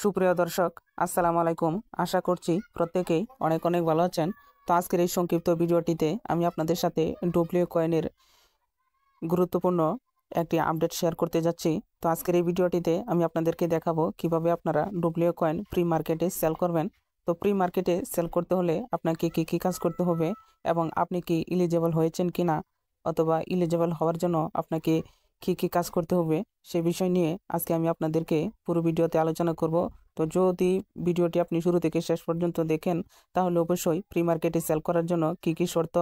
সুপ্রিয় দর্শক, আসসালামু আলাইকুম। আশা করছি প্রত্যেকেই অনেক অনেক ভালো আছেন। তো আজকের এই সংক্ষিপ্ত ভিডিওটিতে আমি আপনাদের সাথে ডব্লিউ কয়েনের গুরুত্বপূর্ণ একটি আপডেট শেয়ার করতে যাচ্ছি। তো আজকের এই ভিডিওটিতে আমি আপনাদেরকে দেখাবো কিভাবে আপনারা ডব্লিউ কয়েন প্রি মার্কেটে সেল করবেন। তো প্রি মার্কেটে সেল করতে হলে আপনাকে কী কাজ করতে হবে এবং আপনি কি এলিজেবল হয়েছেন কিনা, অথবা এলিজেবল হওয়ার জন্য আপনাকে কী কাজ করতে হবে সে বিষয় নিয়ে আজকে আমি আপনাদেরকে পুরো ভিডিওতে আলোচনা করব। তো যদি ভিডিওটি আপনি শুরু থেকে শেষ পর্যন্ত দেখেন তাহলে অবশ্যই প্রি মার্কেটে সেল করার জন্য কী শর্ত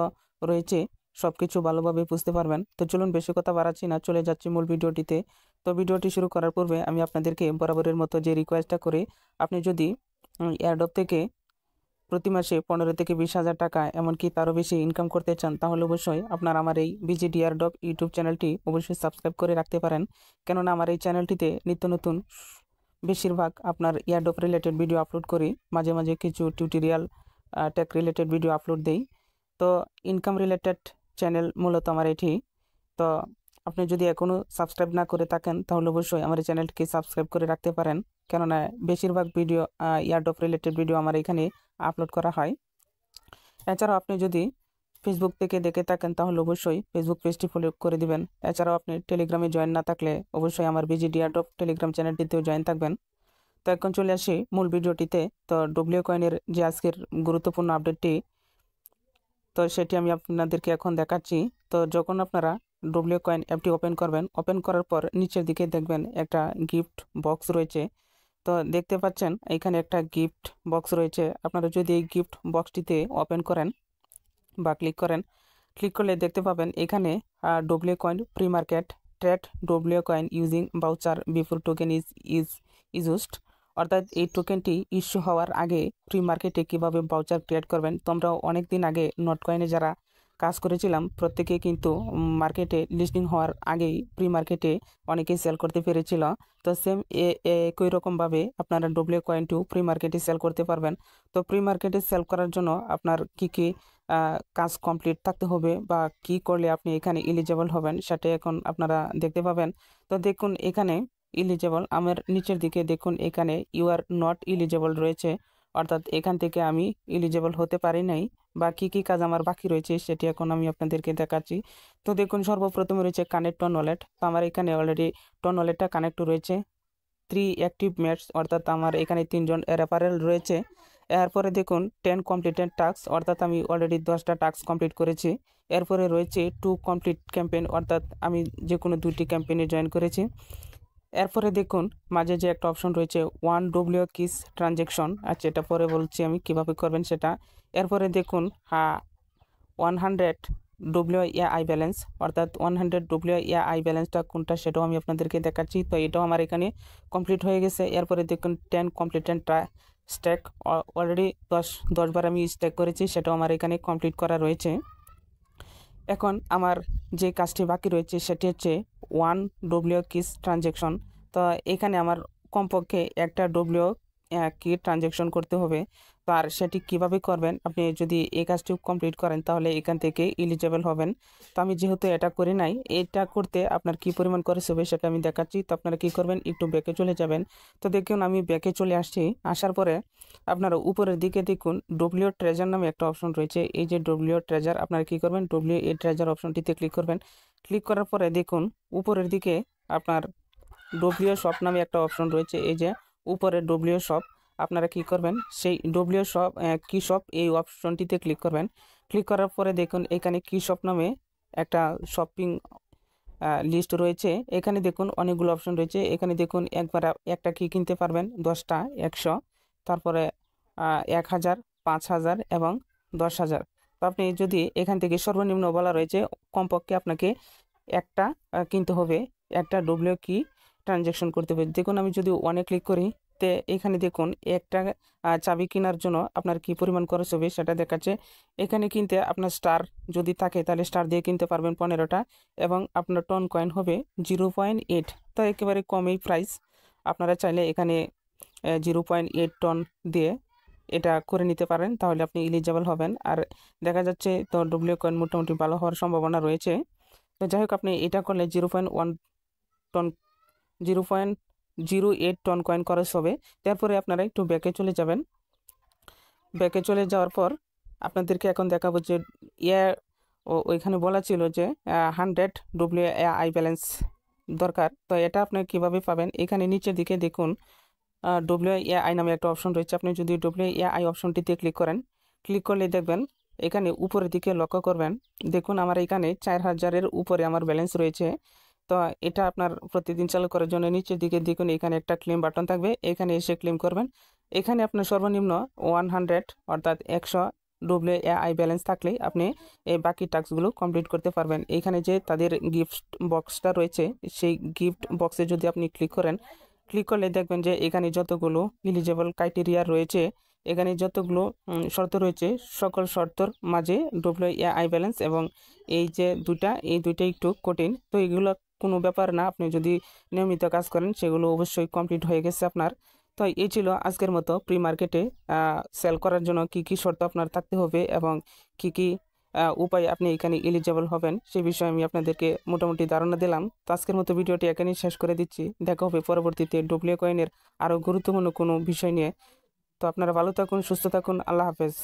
রয়েছে সবকিছু ভালোভাবে বুঝতে পারবেন। তো চলুন বেশি কথা বাড়াচ্ছি না, চলে যাচ্ছি মূল ভিডিওটিতে। তো ভিডিওটি শুরু করার পূর্বে আমি আপনাদেরকে বরাবরের মতো যে রিকোয়েস্টটা করি, আপনি যদি এয়ারড্রপ থেকে প্রতি মাসে 15 থেকে 20,000 টাকা এমনকি তারও বেশি ইনকাম করতে চান তাহলে অবশ্যই আপনার আমার এই বিজিডি এয়ারড্রপ ইউটিউব চ্যানেলটি অবশ্যই সাবস্ক্রাইব করে রাখতে পারেন। কেননা আমার এই চ্যানেলটিতে নিত্য নতুন বেশিরভাগ আপনার এয়ারড্রপ রিলেটেড ভিডিও আপলোড করি, মাঝে মাঝে কিছু tutorial tech related video upload দেই। তো ইনকাম রিলেটেড চ্যানেল মূলত আমার এটি। তো আপনি যদি এখনও সাবস্ক্রাইব না করে থাকেন তাহলে অবশ্যই আমার এই চ্যানেলটিকে সাবস্ক্রাইব করে রাখতে পারেন, কেননা বেশিরভাগ ভিডিও এয়ারড্রপ রিলেটেড ভিডিও আমার এখানে আপলোড করা হয়। এছাড়াও আপনি যদি ফেসবুক থেকে দেখে থাকেন তাহলে অবশ্যই ফেসবুক পেজটি ফলো করে দিবেন। এছাড়াও আপনি টেলিগ্রামে জয়েন না থাকলে অবশ্যই আমার বিজিডি এয়ারড্রপ টেলিগ্রাম চ্যানেলটিতেও জয়েন থাকবেন। তো এখন চলে আসি মূল ভিডিওটিতে। তো ডব্লিউ কয়েনের যে আজকের গুরুত্বপূর্ণ আপডেটটি, তো সেটি আমি আপনাদেরকে এখন দেখাচ্ছি। তো যখন আপনারা ডব্লিউ কয়েন অ্যাপটি ওপেন করবেন, ওপেন করার পর নিচের দিকে দেখবেন একটা গিফট বক্স রয়েছে। তো দেখতে পাচ্ছেন এখানে একটা গিফট বক্স রয়েছে। আপনারা যদি এই গিফট বক্সটিতে ওপেন করেন বা ক্লিক করলে দেখতে পাবেন এখানে W coin pre market trade W coin using voucher before token is used, অর্থাৎ এই টোকেনটি ইস্যু হওয়ার আগে প্রি মার্কেটে কীভাবে বাউচার ক্রিয়েট করবেন। তো আমরা অনেক দিন আগে নট কয়েনে যারা কাজ করেছিলাম প্রত্যেকেই কিন্তু মার্কেটে লিস্টিং হওয়ার আগেই প্রি মার্কেটে অনেকেই সেল করতে পেরেছিল। তো সেম একই রকমভাবে আপনারা ডব্লিউ কয়েনটিও প্রি মার্কেটে সেল করতে পারবেন। তো প্রি মার্কেটে সেল করার জন্য আপনার কী কাজ কমপ্লিট থাকতে হবে বা কি করলে আপনি এখানে এলিজেবল হবেন সেটা এখন আপনারা দেখতে পাবেন। তো দেখুন এখানে এলিজেবল, আমার নিচের দিকে দেখুন এখানে ইউ আর নট এলিজেবল রয়েছে, অর্থাৎ এখান থেকে আমি এলিজেবল হতে পারি নাই বা কি কাজ আমার বাকি রয়েছে সেটি এখন আমি আপনাদেরকে দেখাচ্ছি। তো দেখুন সর্বপ্রথম রয়েছে কানেক্ট টন ওয়ালেট। তো আমার এখানে অলরেডি টন ওয়ালেটটা কানেক্ট রয়েছে। 3 অ্যাক্টিভ মেটস, অর্থাৎ আমার এখানে 3জন রেফারেল রয়েছে। এরপরে দেখুন 10 কমপ্লিটেড টাস্ক, অর্থাৎ আমি অলরেডি 10টা টাস্ক কমপ্লিট করেছি। এরপরে রয়েছে 2 কমপ্লিট ক্যাম্পেইন, অর্থাৎ আমি যে কোনো 2টি ক্যাম্পেইনে জয়েন করেছি। এরপরে দেখুন মাঝে যে একটা অপশন রয়েছে 1 ডব্লিউ কিস ট্রানজ্যাকশন, আচ্ছা এটা পরে বলছি আমি কিভাবে করবেন সেটা। এরপরে দেখুন 100 ডব্লিউ আই ব্যালেন্স, অর্থাৎ 100 ডব্লিউ আই ব্যালেন্সটা কোনটা সেটাও আমি আপনাদেরকে দেখাচ্ছি। তো এটাও আমার এখানে কমপ্লিট হয়ে গেছে। এরপরে দেখুন 10 কমপ্লিটেড স্ট্যাক, অলরেডি 10 বার আমি স্ট্যাক করেছি, সেটাও আমার এখানে কমপ্লিট করা রয়েছে। এখন আমার যে কাজটি বাকি রয়েছে সেটি হচ্ছে 1 ডব্লিউ কিস ট্রানজ্যাকশন। তো এখানে আমার কমপক্ষে একটা ডব্লিউ কি ট্রানজ্যাকশন করতে হবে। তো আর সেটি কিভাবে করবেন, আপনি যদি এই কাজটি কমপ্লিট করেন তাহলে এখান থেকে এলিজেবল হবেন। তো আমি যেহেতু এটা করি নাই, এটা করতে আপনার কি পরিমাণ খরচ হবে সেটা আমি দেখাচ্ছি। তো আপনারা কি করবেন, একটু ব্যাকে চলে যাবেন। তো দেখুন আমি ব্যাকে চলে আসছি। আসার পরে আপনারা উপরের দিকে দেখুন ডব্লিউ ট্রেজার নামে একটা অপশন রয়েছে। এই যে ডব্লিউ ট্রেজার, আপনারা কি করবেন, ডব্লিউ এ ট্রেজার অপশনটিতে ক্লিক করবেন। ক্লিক করার পরে দেখুন উপরের দিকে আপনার ডব্লিউ শপ নামে একটা অপশন রয়েছে। এই যে উপরে ডব্লিউ শপ, আপনারা কি করবেন, সেই ডব্লিউ শপ কি শপ এই অপশনটিতে ক্লিক করবেন। ক্লিক করার পরে দেখুন এখানে কি শপ নামে একটা শপিং লিস্ট রয়েছে। এখানে দেখুন অনেকগুলো অপশন রয়েছে। এখানে দেখুন একবার একটা কি কিনতে পারবেন, 10টা 100, তারপরে 1000, 5000 এবং 10,000। তো আপনি যদি এখান থেকে সর্বনিম্ন বলা রয়েছে কমপক্ষে আপনাকে একটা কিনতে হবে, একটা ডব্লিউ কি ট্রানজ্যাকশন করতে হবে। দেখুন আমি যদি ওয়ানে ক্লিক করি, তে এখানে দেখুন একটা চাবি কেনার জন্য আপনার কি পরিমাণ খরচ হবে সেটা দেখাচ্ছে। এখানে কিনতে আপনার স্টার যদি থাকে তাহলে স্টার দিয়ে কিনতে পারবেন 15টা, এবং আপনার টন কয়েন হবে 0.8। তো একেবারে কমই প্রাইস। আপনারা চাইলে এখানে 0.8 টন দিয়ে এটা করে নিতে পারেন, তাহলে আপনি এলিজেবল হবেন। আর দেখা যাচ্ছে তো ডব্লিউ কয়েন মোটামুটি ভালো হওয়ার সম্ভাবনা রয়েছে। তো যাই হোক আপনি এটা করলে 0.1 টন 0. 0.08 টন কয়েন খরচ হবে। তারপরে আপনারা একটু ব্যাকে চলে যাবেন। ব্যাকে চলে যাওয়ার পর আপনাদেরকে এখন দেখাবো যে ওইখানে বলা ছিল যে 100 WAI ব্যালেন্স দরকার। তো এটা আপনি কিভাবে পাবেন, এখানে নিচের দিকে দেখুন WAI নামে একটা অপশন রয়েছে। আপনি যদি WAI অপশনটিতে ক্লিক করেন, ক্লিক করলে দেখবেন এখানে উপরের দিকে লক্ষ্য করবেন, দেখুন আমার এখানে 4000-এর উপরে আমার ব্যালেন্স রয়েছে। তো এটা আপনার প্রতিদিন চালু করার জন্য নিচের দিকে দেখুন এখানে একটা ক্লেম বাটন থাকবে, এখানে এসে ক্লেম করবেন। এখানে আপনার সর্বনিম্ন 100 অর্থাৎ 100 WAI ব্যালেন্স থাকলেই আপনি এই বাকি টাস্কগুলো কমপ্লিট করতে পারবেন। এখানে যে তাদের গিফট বক্সটা রয়েছে, সেই গিফট বক্সে যদি আপনি ক্লিক করেন, ক্লিক করলে দেখবেন যে এখানে যতগুলো এলিজিবল ক্রাইটেরিয়া রয়েছে, এখানে যতগুলো শর্ত রয়েছে, সকল শর্তর মাঝে WAI ব্যালেন্স এবং এই যে এই দুইটা একটু কঠিন। তো এগুলো কোনো ব্যাপার না, আপনি যদি নিয়মিত কাজ করেন সেগুলো অবশ্যই কমপ্লিট হয়ে গেছে আপনার। তো এই ছিল আজকের মতো প্রি মার্কেটে সেল করার জন্য কি কি শর্ত আপনার থাকতে হবে এবং কি কি উপায় আপনি এখানে এলিজিবল হবেন, সে বিষয়ে আমি আপনাদেরকে মোটামুটি ধারণা দিলাম। তো আজকের মতো ভিডিওটি এখানেই শেষ করে দিচ্ছি। দেখা হবে পরবর্তীতে ডব্লিউ কয়েনের আরও গুরুত্বপূর্ণ কোনো বিষয় নিয়ে। তো আপনারা ভালো থাকুন, সুস্থ থাকুন, আল্লাহ হাফেজ।